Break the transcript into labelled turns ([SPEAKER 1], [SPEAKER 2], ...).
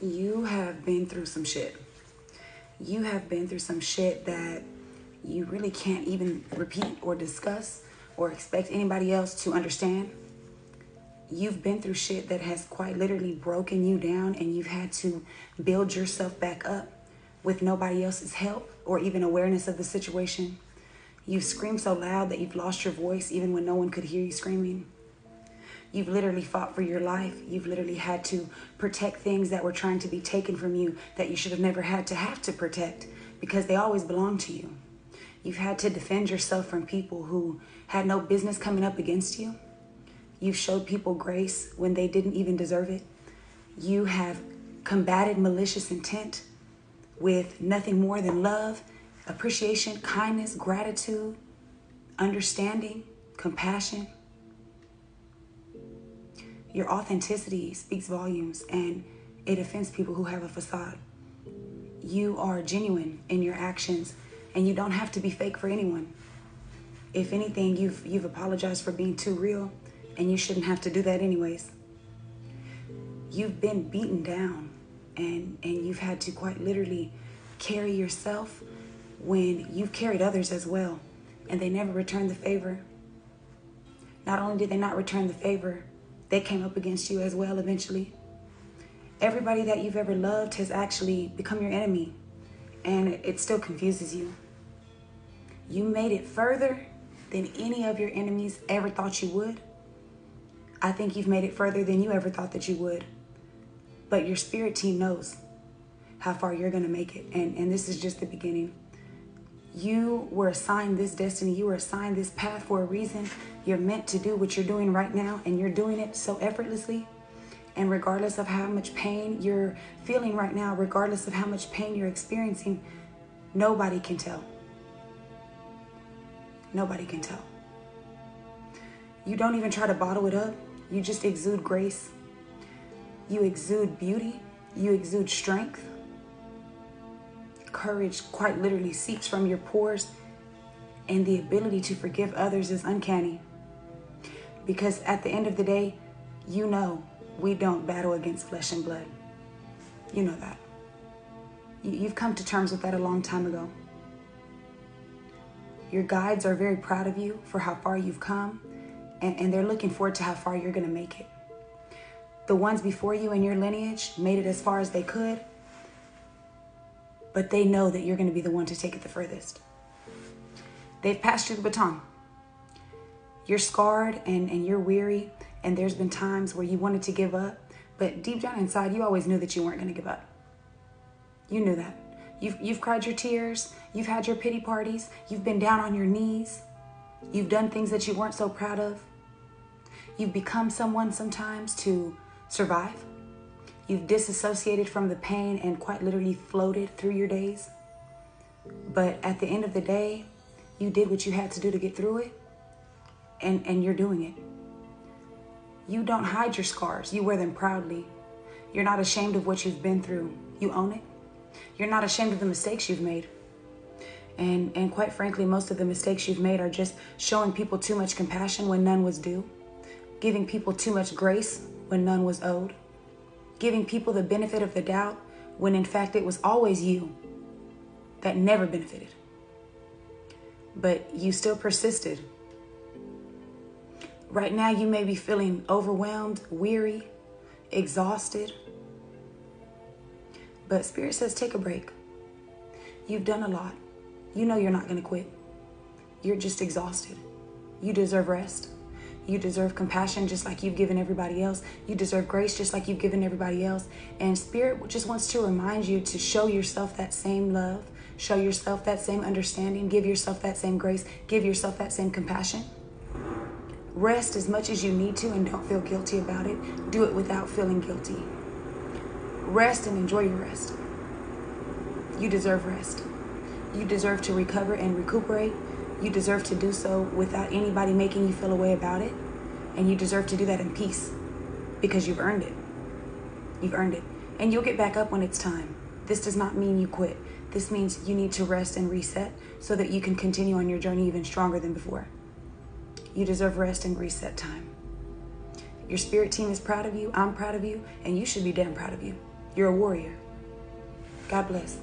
[SPEAKER 1] You have been through some shit. You have been through some shit that you really can't even repeat or discuss or expect anybody else to understand. You've been through shit that has quite literally broken you down, and you've had to build yourself back up with nobody else's help or even awareness of the situation. You've screamed so loud that you've lost your voice even when no one could hear you screaming. You've literally fought for your life. You've literally had to protect things that were trying to be taken from you that you should have never had to have to protect because they always belong to you. You've had to defend yourself from people who had no business coming up against you. You've showed people grace when they didn't even deserve it. You have combated malicious intent with nothing more than love, appreciation, kindness, gratitude, understanding, compassion. Your authenticity speaks volumes, and it offends people who have a facade. You are genuine in your actions, and you don't have to be fake for anyone. If anything, you've apologized for being too real, and you shouldn't have to do that anyways. You've been beaten down, and you've had to quite literally carry yourself when you've carried others as well, and they never returned the favor. Not only did they not return the favor, they came up against you as well eventually. Everybody that you've ever loved has actually become your enemy, and it still confuses you. You made it further than any of your enemies ever thought you would. I think you've made it further than you ever thought that you would. But your spirit team knows how far you're going to make it, and this is just the beginning. You were assigned this destiny. You were assigned this path for a reason. You're meant to do what you're doing right now, and you're doing it so effortlessly. And regardless of how much pain you're feeling right now, regardless of how much pain you're experiencing, nobody can tell. Nobody can tell. You don't even try to bottle it up. You just exude grace. You exude beauty. You exude strength. Courage quite literally seeps from your pores, and the ability to forgive others is uncanny. Because at the end of the day, you know we don't battle against flesh and blood. You know that. You've come to terms with that a long time ago. Your guides are very proud of you for how far you've come, and they're looking forward to how far you're going to make it. The ones before you in your lineage made it as far as they could, but they know that you're going to be the one to take it the furthest. They've passed you the baton. You're scarred and you're weary, and there's been times where you wanted to give up, but deep down inside, you always knew that you weren't going to give up. You knew that. You've cried your tears. You've had your pity parties. You've been down on your knees. You've done things that you weren't so proud of. You've become someone sometimes to survive. You've disassociated from the pain and quite literally floated through your days. But at the end of the day, you did what you had to do to get through it, and you're doing it. You don't hide your scars. You wear them proudly. You're not ashamed of what you've been through. You own it. You're not ashamed of the mistakes you've made. And quite frankly, most of the mistakes you've made are just showing people too much compassion when none was due, giving people too much grace when none was owed, giving people the benefit of the doubt when in fact it was always you that never benefited. But you still persisted. Right now you may be feeling overwhelmed, weary, exhausted. But Spirit says take a break. You've done a lot. You know you're not going to quit. You're just exhausted. You deserve rest. You deserve compassion just like you've given everybody else. You deserve grace just like you've given everybody else. And Spirit just wants to remind you to show yourself that same love. Show yourself that same understanding. Give yourself that same grace. Give yourself that same compassion. Rest as much as you need to and don't feel guilty about it. Do it without feeling guilty. Rest and enjoy your rest. You deserve rest. You deserve to recover and recuperate. You deserve to do so without anybody making you feel a way about it. And you deserve to do that in peace because you've earned it. You've earned it. And you'll get back up when it's time. This does not mean you quit. This means you need to rest and reset so that you can continue on your journey even stronger than before. You deserve rest and reset time. Your spirit team is proud of you. I'm proud of you. And you should be damn proud of you. You're a warrior. God bless.